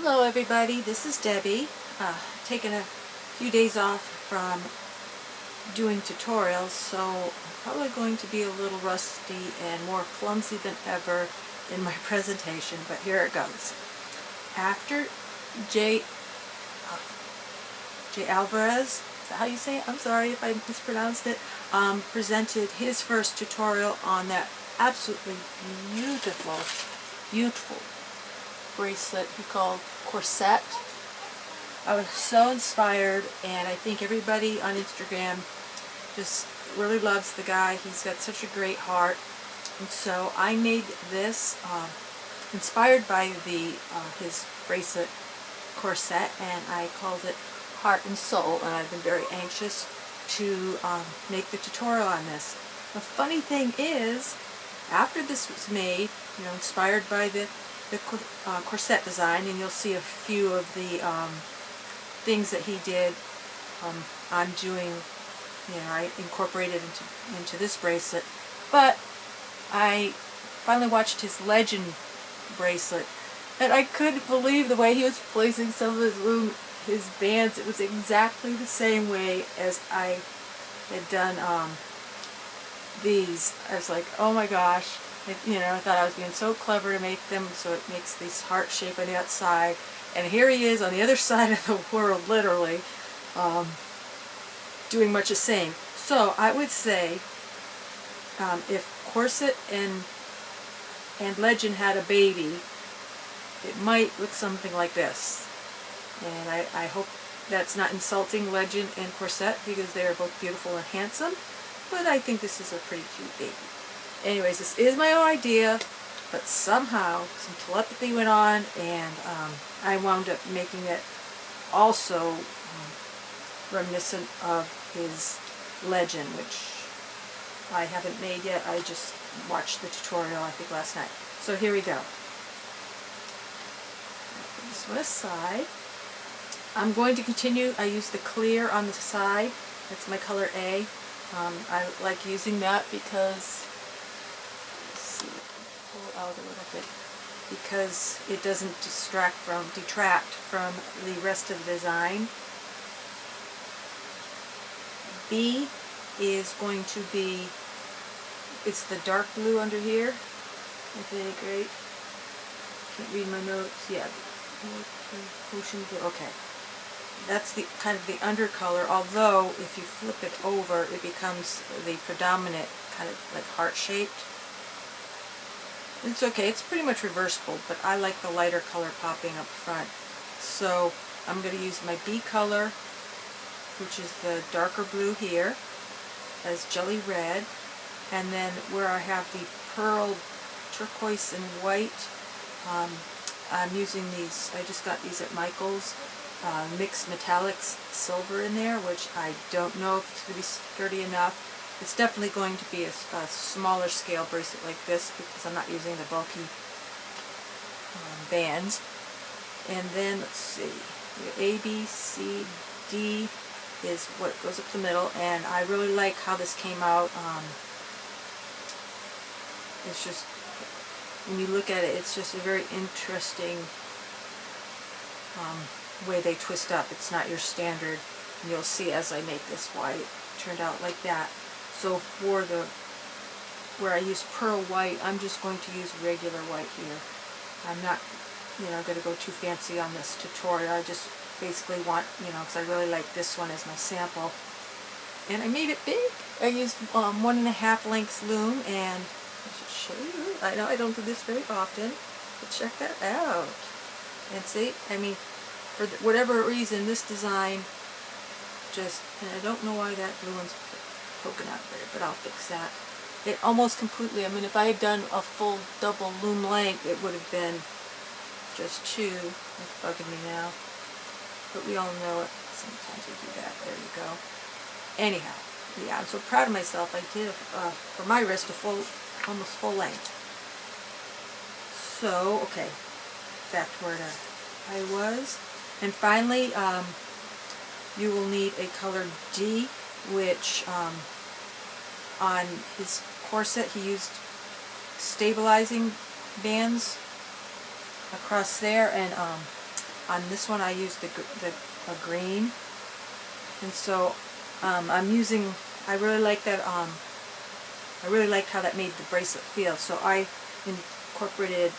Hello everybody, this is Debbie. Taking a few days off from doing tutorials, so I'm probably going to be a little rusty and more clumsy than ever in my presentation, but here it goes. After J. Alvarez, is that how you say it? I'm sorry if I mispronounced it, presented his first tutorial on that absolutely beautiful bracelet he called corset. I was so inspired, and I think everybody on Instagram just really loves the guy. He's got such a great heart, and so I made this inspired by his bracelet corset, and I called it Heart and Soul, and I've been very anxious to make the tutorial on this. The funny thing is, after this was made, inspired by the corset design, and you'll see a few of the things that he did. I'm doing, I incorporated into this bracelet, but I finally watched his Legend bracelet, and I couldn't believe the way he was placing some of his bands. It was exactly the same way as I had done these. I was like, oh my gosh. I thought I was being so clever to make them so it makes this heart shape on the outside, and here he is on the other side of the world, literally, doing much the same. So I would say, if Corset and Legend had a baby, it might look something like this. And I hope that's not insulting Legend and Corset, because they are both beautiful and handsome, but I think this is a pretty cute baby. Anyways, this is my own idea, but somehow some telepathy went on, and I wound up making it also reminiscent of his Legend, which I haven't made yet. I just watched the tutorial, I think, last night. So here we go. Put this one aside. I'm going to continue. I use the clear on the side. That's my color A. I like using that because, pull out a little bit, because it doesn't detract from the rest of the design. B is going to be, it's the dark blue under here. Okay, great. Can't read my notes. Yeah, ocean blue. Okay. That's the kind of the undercolor, although if you flip it over, it becomes the predominant kind of like heart-shaped. It's okay, it's pretty much reversible, but I like the lighter color popping up front. So I'm going to use my B color, which is the darker blue here, as jelly red, and then where I have the pearl, turquoise, and white, I'm using these. I just got these at Michael's. Mixed metallics silver in there, which I don't know if it's going to be sturdy enough. It's definitely going to be a smaller scale bracelet like this, because I'm not using the bulky bands. And then, let's see, A, B, C, D is what goes up the middle, and I really like how this came out. It's just, when you look at it, it's just a very interesting way they twist up. It's not your standard, and you'll see as I make this why it turned out like that. So for where I use pearl white, I'm just going to use regular white here. I'm not going to go too fancy on this tutorial. I just basically want, because I really like this one as my sample, and I made it big. I used 1.5 lengths loom, and I should show you. I know I don't do this very often, but check that out. And see, I mean, for whatever reason, this design just, and I don't know why that blue one's poking out there, but I'll fix that. It almost completely, I mean, if I had done a full double loom length, it would have been just 2. It's bugging me now. But we all know it. Sometimes we do that. There you go. Anyhow, yeah, I'm so proud of myself. I did, for my wrist, almost full length. So, okay, back to where I was. And finally, you will need a color D, which on his corset he used stabilizing bands across there, and On this one I used a green, and so I'm using, I really like that, I really liked how that made the bracelet feel, so I incorporated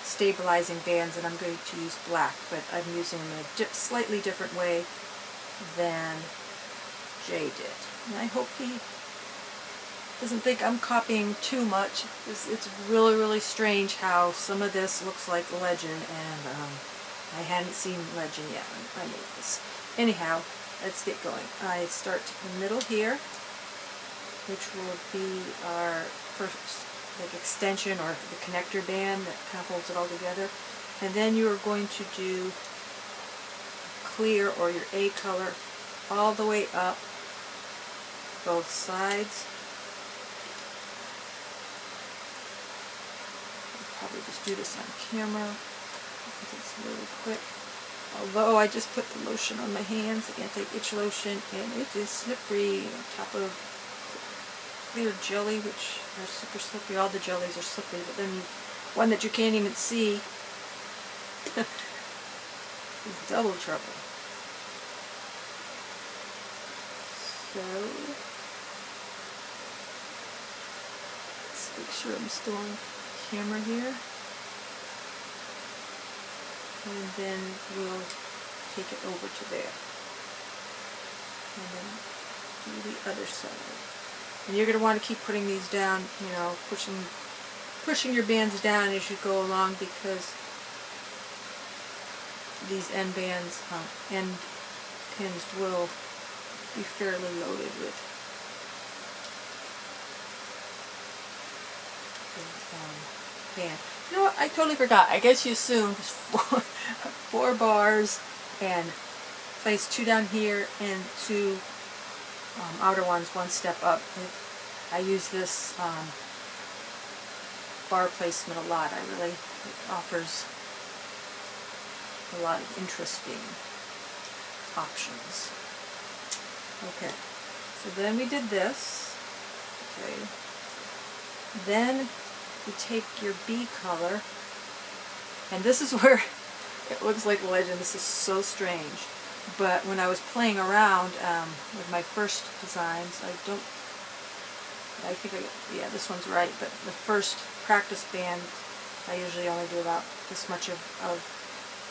stabilizing bands, and I'm going to use black, but I'm using them in a slightly different way than Jay did. And I hope he doesn't think I'm copying too much. It's really, really strange how some of this looks like Legend, and I hadn't seen Legend yet when I made this. Anyhow, let's get going. I start in the middle here, which will be our first like extension or the connector band that kind of holds it all together. And then you are going to do clear or your A color all the way up both sides. I'll probably just do this on camera because it's really quick. Although I just put the lotion on my hands, the anti-itch lotion, and it is slippery on top of clear jelly, which are super slippery. All the jellies are slippery, but then one that you can't even see is double trouble. So let's make sure I'm still on camera here, and then we'll take it over to there, and then do the other side. And you're going to want to keep putting these down, you know, pushing your bands down as you go along, because these end bands, end pins will be fairly loaded with band. You know what? I totally forgot. I guess you assumed four bars, and place 2 down here and 2 outer ones 1 step up. I use this bar placement a lot. It offers a lot of interesting options. Okay, so then we did this. Okay, then you take your B color, and this is where it looks like Legend. This is so strange. But when I was playing around with my first designs, yeah, this one's right, but the first practice band, I usually only do about this much of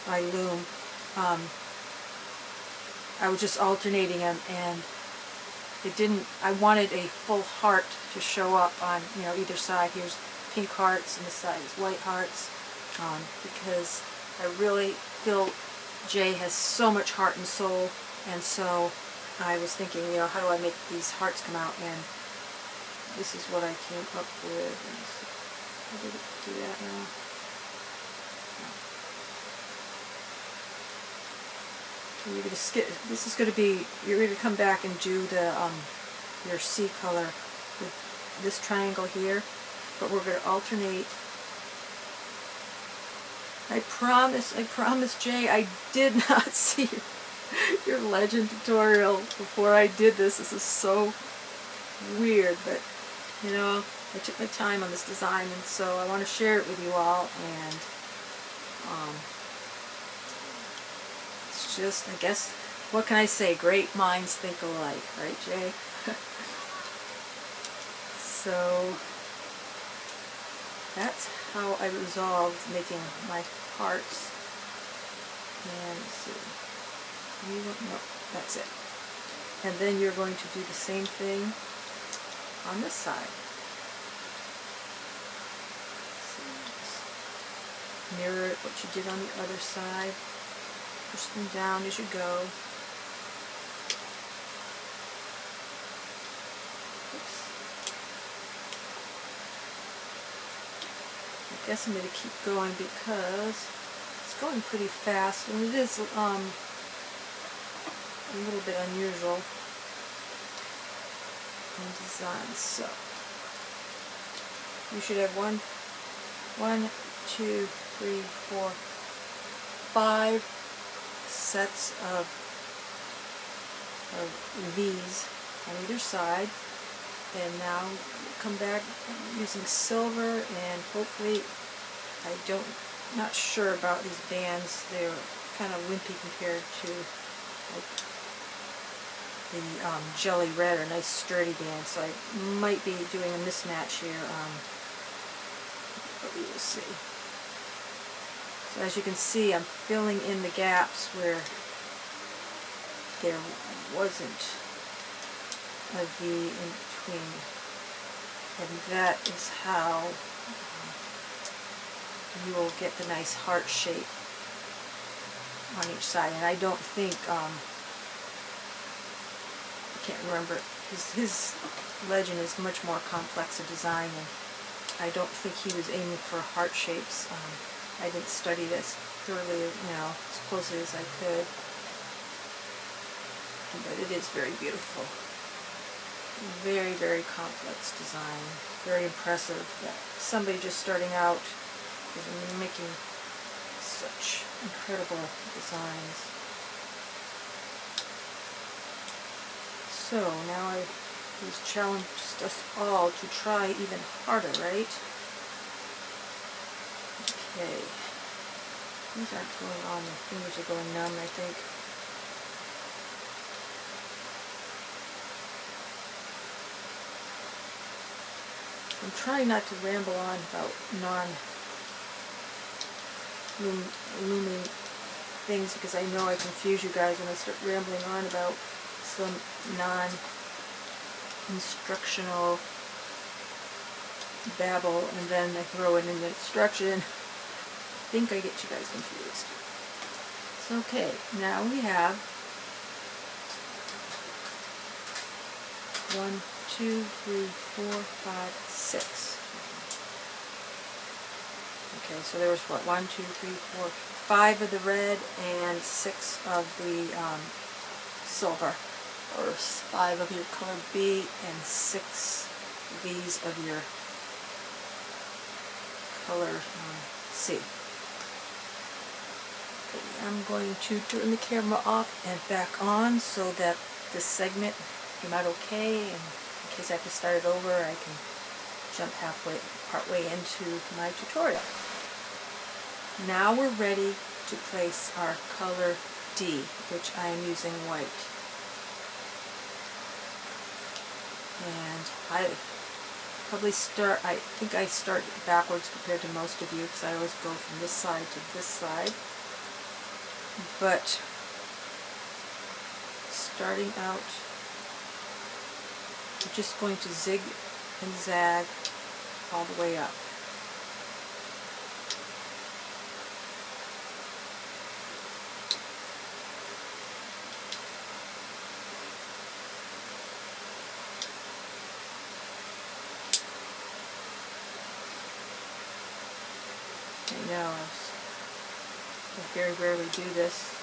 my loom. I was just alternating them, and I wanted a full heart to show up on, you know, either side. Here's pink hearts, and this side is white hearts, because I really feel Jay has so much heart and soul, and so I was thinking, you know, how do I make these hearts come out, and this is what I came up with. How did it do that now? So you're going to skip, this is going to be, you're going to come back and do the your C color with this triangle here, but we're going to alternate. I promise, Jay, I did not see your Legend tutorial before I did this. This is so weird, but, you know, I took my time on this design, and so I want to share it with you all, and it's just, I guess, what can I say? Great minds think alike, right, Jay? So that's how I resolved making my hearts. And let's see. No, that's it. And then you're going to do the same thing on this side. So mirror what you did on the other side. Push them down as you go. I guess I'm going to keep going because it's going pretty fast, and it is a little bit unusual in design. So you should have 1, 2, 3, 4, 5 sets of V's on either side. And now come back using silver, and hopefully, not sure about these bands. They're kind of wimpy compared to like the jelly red, or nice sturdy band, so I might be doing a mismatch here, but we will see. So as you can see, I'm filling in the gaps where there wasn't a V in between, and that is how you will get the nice heart shape on each side. And I don't think, I can't remember, his legend is much more complex a design, and I don't think he was aiming for heart shapes. I didn't study this thoroughly, as closely as I could, but it is very beautiful. Very, very complex design. Very impressive that somebody just starting out is making such incredible designs. So now he's challenged us all to try even harder, right? Okay. These aren't going on. My fingers are going numb, I think. I'm trying not to ramble on about non-looming things, because I know I confuse you guys when I start rambling on about some non-instructional babble, and then I throw in an instruction. I think I get you guys confused. So, okay, now we have 1, 2, 3, 4, 5, 6. Okay, so there was what, 1, 2, 3, 4, 5 of the red and 6 of the silver, or 5 of your color B and 6 V's of your color C. Okay, I'm going to turn the camera off and back on so that this segment came out okay, and in case I have to start it over, I can jump partway into my tutorial. Now we're ready to place our color D, which I am using white. And I think I start backwards compared to most of you, because I always go from this side to this side. But starting out, I'm just going to zig and zag all the way up. I know, I very rarely do this.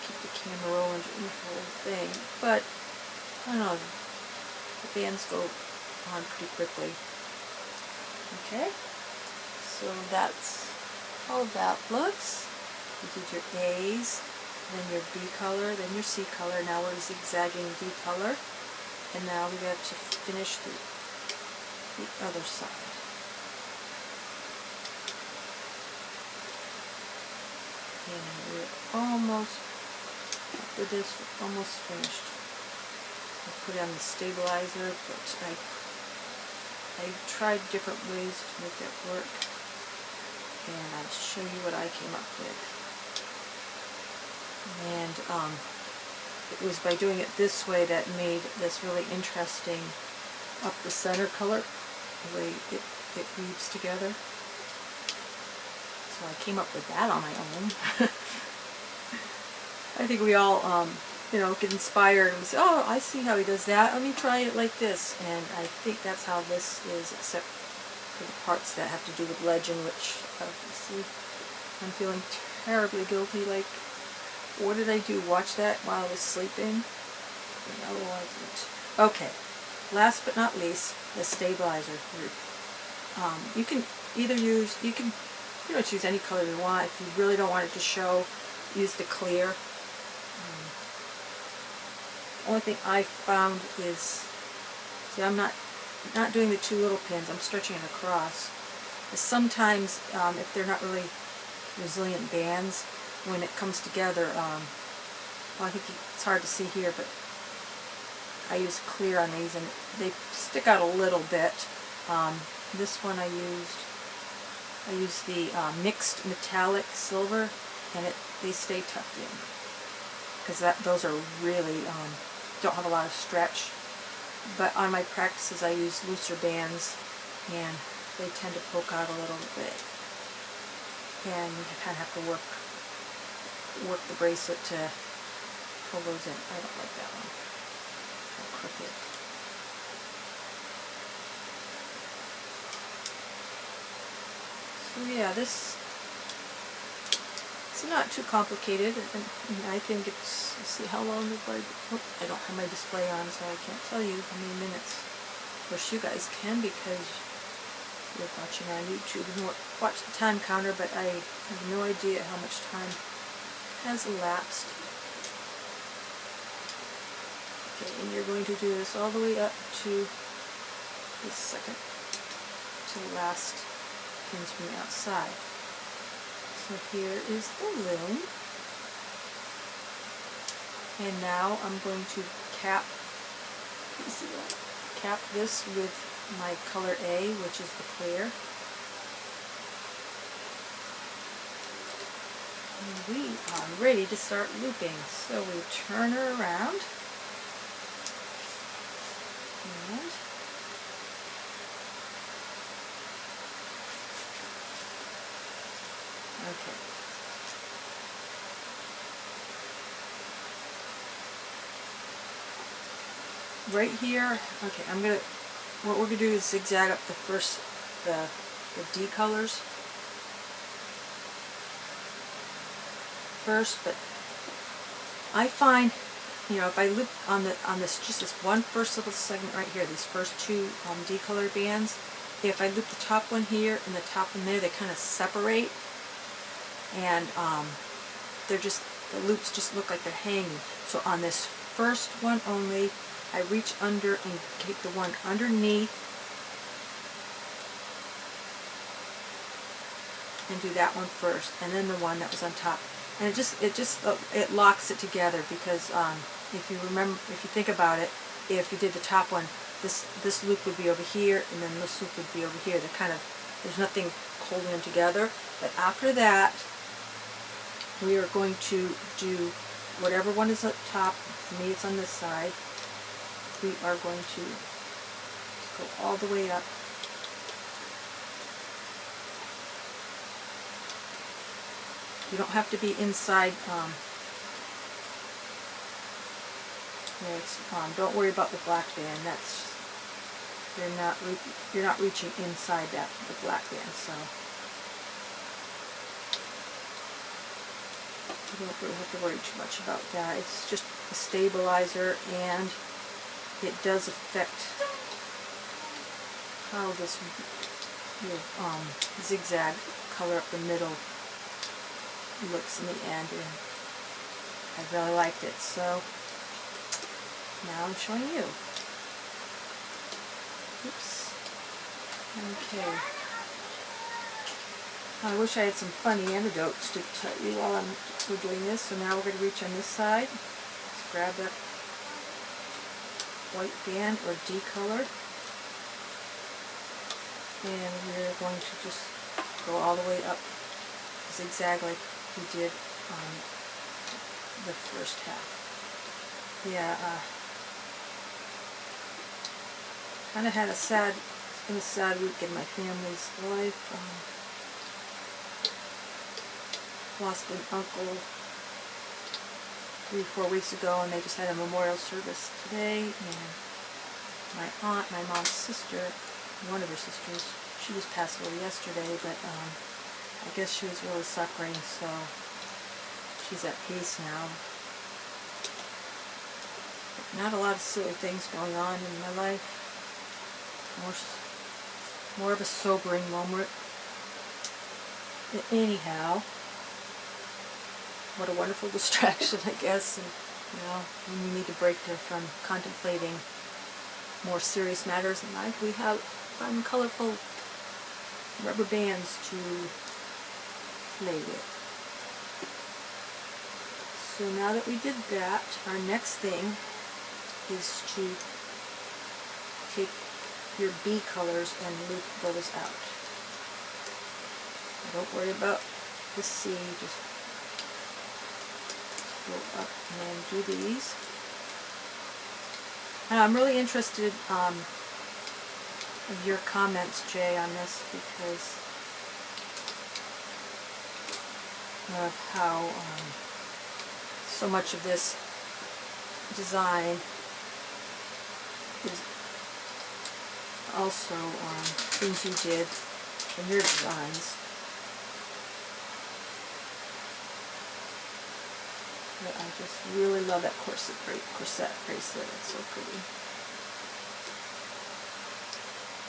Keep the camera rolling during the whole thing, but I don't know, the bands go on pretty quickly. Okay, so that's how that looks. You did your A's, then your B color, then your C color. Now we're zigzagging D color, and now we got to finish the other side. And we're almost, after this, we're almost finished. I put it on the stabilizer, but I tried different ways to make that work, and I'll show you what I came up with. And it was by doing it this way that made this really interesting up the center color, the way it weaves together. So I came up with that on my own. I think we all, get inspired and say, oh, I see how he does that. Let me try it like this. And I think that's how this is, except for the parts that have to do with legend, which, obviously, I'm feeling terribly guilty. Like, what did I do? Watch that while I was sleeping? No, I didn't. Okay. Last but not least, the stabilizer. You can either use, you can choose any color you want. If you really don't want it to show, use the clear. The only thing I found is, see, I'm not doing the two little pins, I'm stretching it across. Sometimes, if they're not really resilient bands. When it comes together, well, I think it's hard to see here, but I use clear on these, and they stick out a little bit. This one I used the mixed metallic silver, and they stay tucked in, because those are really don't have a lot of stretch. But on my practices I use looser bands, and they tend to poke out a little bit, and you kind of have to work the bracelet to pull those in. I don't like that one. I'll crook it. So yeah, this it's not too complicated, and I think it's, let's see how long have I don't have my display on, so I can't tell you how many minutes. Of course you guys can, because you're watching on YouTube and watch the time counter, but I have no idea how much time has elapsed. Okay, and you're going to do this all the way up to the second to the last pins from the outside. So here is the loom, and now I'm going to cap this with my color A, which is the clear. And we are ready to start looping. So we turn her around, and okay. Right here, okay, what we're gonna do is zigzag up the D colors first, but I find, if I loop on this just this one first little segment right here, these first two D color bands, if I loop the top one here and the top one there, they kind of separate, and the loops just look like they're hanging. So on this first one only, I reach under and take the one underneath and do that one first, and then the one that was on top. And it locks it together, because if you think about it, if you did the top one, this loop would be over here, and then this loop would be over here. There's nothing holding them together. But after that, we are going to do whatever one is up top. For me, it's on this side. We are going to go all the way up. You don't have to be inside. Don't worry about the black band. You're not reaching inside the black band, so you don't really have to worry too much about that. It's just a stabilizer, and it does affect how this zigzag color up the middle looks in the end, and I really liked it. So now I'm showing you. Oops. Okay. I wish I had some funny anecdotes to tell you while we're doing this. So now we're going to reach on this side. Let's grab that white band, or D color, and we're going to just go all the way up, zigzag like we did on the first half. Yeah, kind of had it's been a sad week in my family's life. Lost an uncle 3-4 weeks ago, and they just had a memorial service today. And my aunt, my mom's sister, one of her sisters, she just passed away yesterday, but I guess she was really suffering, so she's at peace now. But not a lot of silly things going on in my life. More of a sobering moment. But anyhow, what a wonderful distraction, I guess. And, when you need to break from contemplating more serious matters in life, we have fun, colorful rubber bands to play with. So now that we did that, our next thing is to take your B colors and loop those out. Don't worry about the C, just go up and do these. And I'm really interested in your comments, Jay, on this because of how so much of this design is also things you did in your designs. But I just really love that corset bracelet. It's so pretty.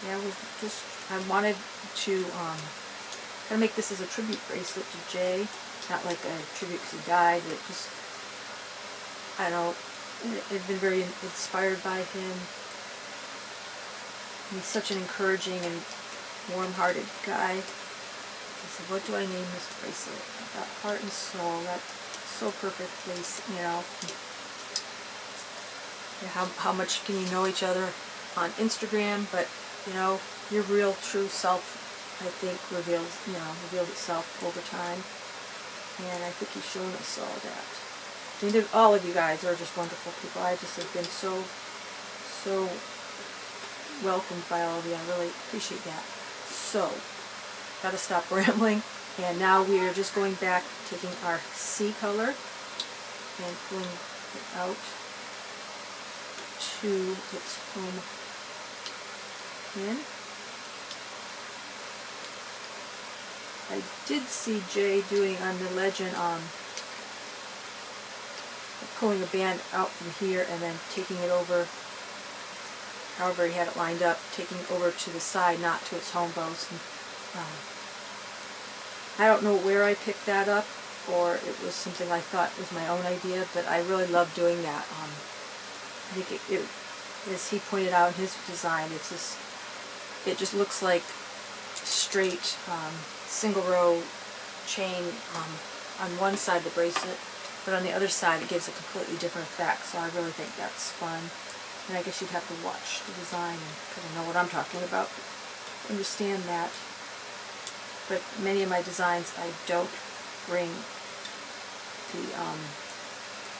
Yeah, I wanted to kind of make this as a tribute bracelet to Jay, not like a tribute because he died. It just, I don't know, I've been very inspired by him. He's such an encouraging and warm-hearted guy. I said, what do I name this bracelet? I got heart and soul. That so perfectly, you know. How much can you know each other on Instagram, but you know, your real true self, I think, reveals itself over time. And I think he's shown us all that. I mean, all of you guys are just wonderful people. I just have been so welcomed by all of you. I really appreciate that. So, gotta stop rambling. And now we are just going back, taking our C color and pulling it out to its home pin. I did see Jay doing on the legend pulling a band out from here and then taking it over, however he had it lined up, taking it over to the side, not to its home post. And, I don't know where I picked that up, or it was something I thought was my own idea, but I really love doing that. I think it, as he pointed out in his design, it just looks like straight single row chain on one side of the bracelet, but on the other side it gives a completely different effect, so I really think that's fun. And I guess you'd have to watch the design and kind of know what I'm talking about, understand that. But many of my designs, I don't bring the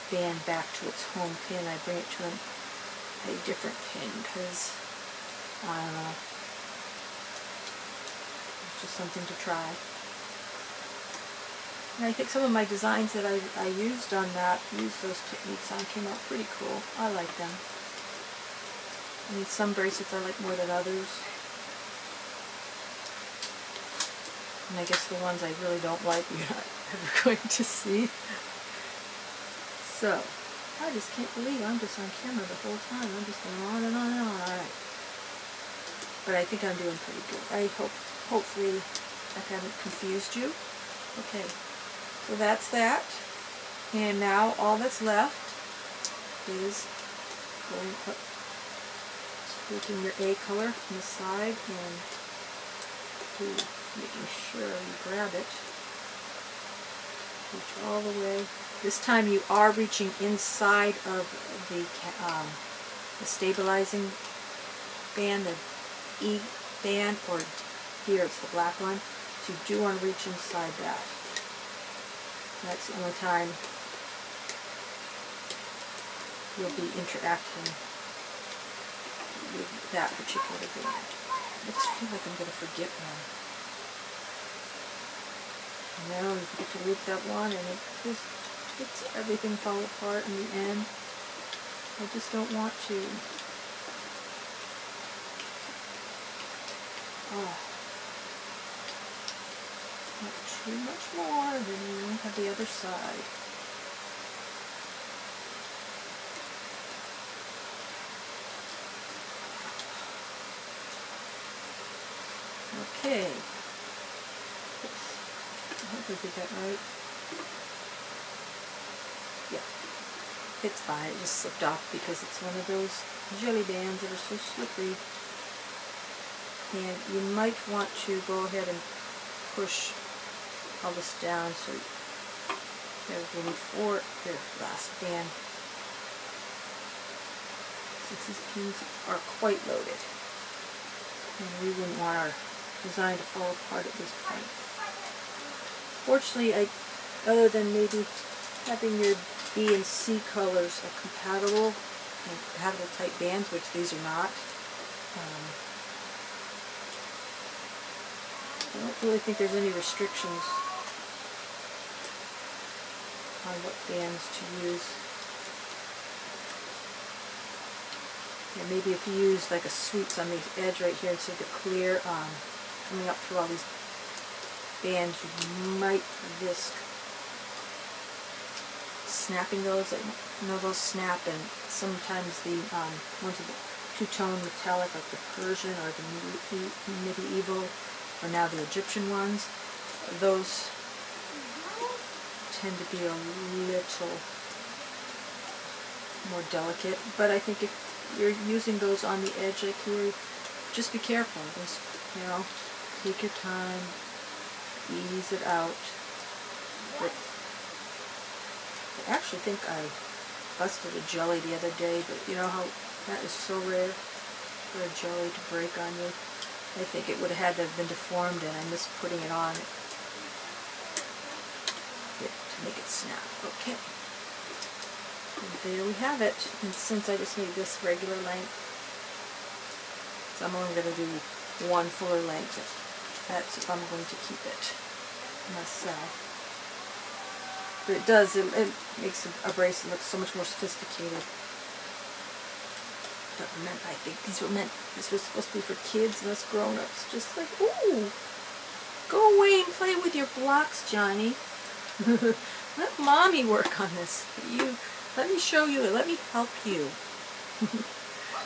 band back to its home pin. I bring it to a different pin because, I don't know, it's just something to try. And I think some of my designs that I used on that, used those techniques on, came out pretty cool. I like them. I mean, some bracelets I like more than others. And I guess the ones I really don't like, you're not ever going to see. So, I just can't believe I'm just on camera the whole time. I'm just going on and on and on. Alright. But I think I'm doing pretty good. I hopefully I haven't confused you. Okay. So that's that. And now all that's left is going up, taking your A color from the side and making sure you grab it, reach all the way. This time you are reaching inside of the stabilizing band, the E band, or here it's the black one, so you do want to reach inside that. That's the only time you'll be interacting with that particular band. I just feel like I'm going to forget now. No, you forget to loop that one, and it just makes everything fall apart in the end. I just don't want to. Oh. Not too much more, then you have the other side. Okay. I hope I did that right. Yeah. It's fine. It just slipped off because it's one of those jelly bands that are so slippery. And you might want to go ahead and push all this down so there's we need 4, here, last band. Since these pins are quite loaded, and we wouldn't want our design to fall apart at this point. Fortunately, other than maybe having your B and C colors are compatible and compatible type bands, which these are not, I don't really think there's any restrictions on what bands to use. And maybe if you use like a sweeps on the edge right here instead of the clear coming up through all these bands, you might risk snapping those. You know, those snap, and sometimes the ones with the two-tone metallic, like the Persian or the medieval, or now the Egyptian ones, those tend to be a little more delicate. But I think if you're using those on the edge like here, just be careful. Just, you know, take your time, ease it out. But I actually think I busted a jelly the other day, but you know how that is so rare for a jelly to break on you. I think it would have had to have been deformed, and I missed putting it on to make it snap. Okay. And there we have it. And since I just made this regular length, so I'm only going to do one fuller length. That's if I'm going to keep it myself. But it does, it makes a bracelet look so much more sophisticated. But remember, I think this was supposed to be for kids and us grown-ups. Just like, ooh, go away and play with your blocks, Johnny. Let mommy work on this. Let me show you, let me help you.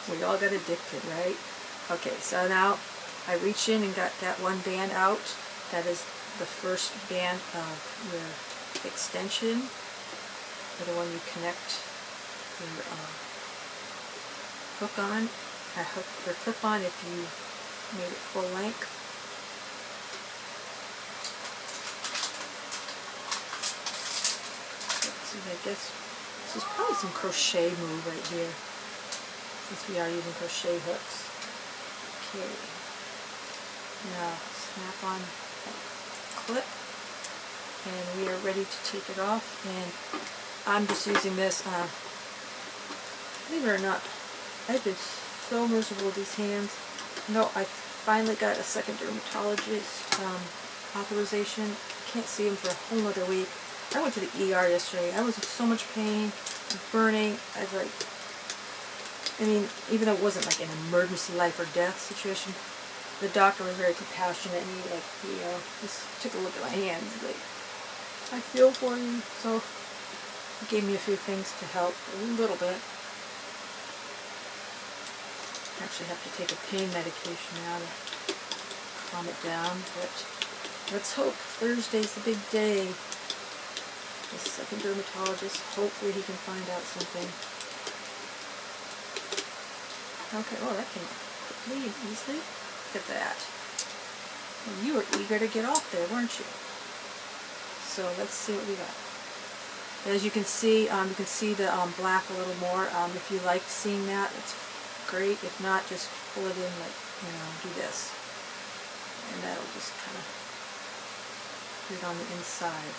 We all got addicted, right? Okay, so now I reach in and got that one band out. That is the first band of your extension, or the one you connect your hook on, or clip on if you made it full length. Let's see, I guess this is probably some crochet move right here, since we are using crochet hooks. Okay, now snap on that clip, and we are ready to take it off. And I'm just using this, believe it or not, I've been so miserable with these hands. No, I finally got a second dermatologist authorization. I can't see him for a whole other week. I went to the ER yesterday. I was in so much pain, burning. I was like, I mean, even though it wasn't like an emergency life or death situation, the doctor was very compassionate, and he, like, you know, just took a look at my hands, like, I feel for you. So he gave me a few things to help a little bit. I actually have to take a pain medication now to calm it down, but let's hope Thursday's the big day. The second dermatologist, hopefully he can find out something. Okay, oh, that came quickly and easily. Look at that. Well, you were eager to get off there, weren't you? So let's see what we got. As you can see the black a little more. If you like seeing that, it's great. If not, just pull it in, like, you know, do this. And that'll just kind of put it on the inside.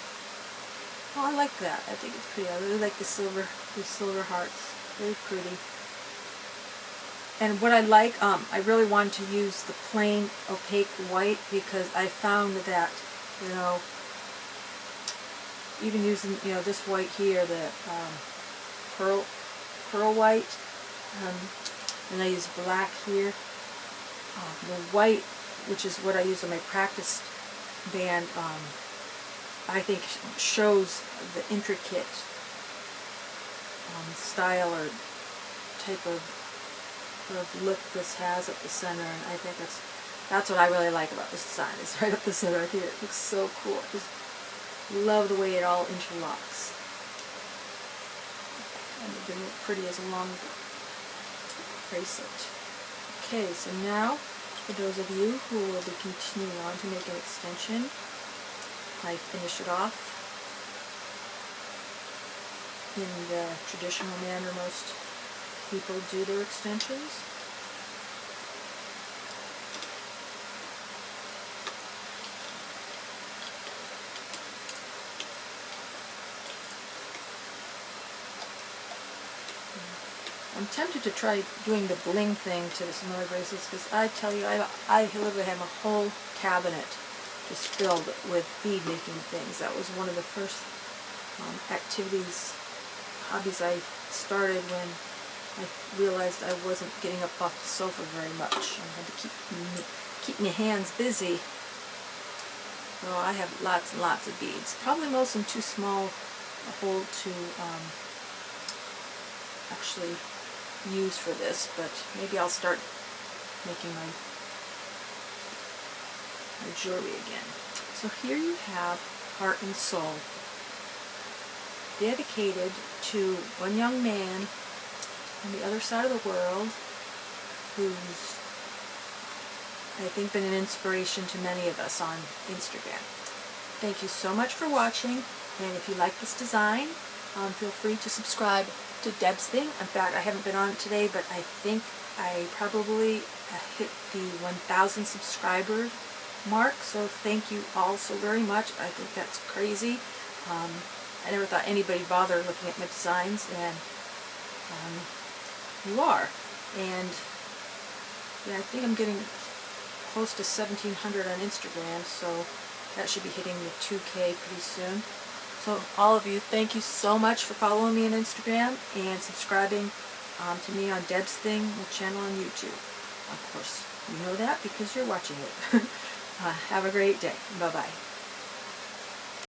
Oh, I like that. I think it's pretty. I really like the silver hearts. Very pretty. And what I like, I really wanted to use the plain opaque white, because I found that, you know, even using, you know, this white here, the pearl white, and I use black here. The white, which is what I use on my practice band, I think shows the intricate style or type of look this has up the center, and I think that's what I really like about this design. It's right up the center right here. It looks so cool. I just love the way it all interlocks. And it didn't look pretty as a long bracelet. Okay, so now for those of you who will be continuing on to make an extension, I finish it off in the traditional manner most people do their extensions. I'm tempted to try doing the bling thing to some other bracelets, because I tell you, I literally have a whole cabinet just filled with bead making things. That was one of the first hobbies I started when I realized I wasn't getting up off the sofa very much. I had to keep my hands busy. Well, I have lots and lots of beads. Probably most of them too small a hole to actually use for this, but maybe I'll start making my jewelry again. So here you have Heart and Soul, dedicated to one young man on the other side of the world who's, I think, been an inspiration to many of us on Instagram. Thank you so much for watching, and if you like this design, feel free to subscribe to Deb's Thing. In fact, I haven't been on it today, but I think I probably hit the 1,000 subscriber mark, so thank you all so very much. I think that's crazy. I never thought anybody bothered looking at my designs, and you are. And yeah, I think I'm getting close to 1,700 on Instagram, so that should be hitting the 2K pretty soon. So all of you, thank you so much for following me on Instagram and subscribing to me on Deb's Thing, the channel on YouTube. Of course, you know that because you're watching it. Have a great day. Bye-bye.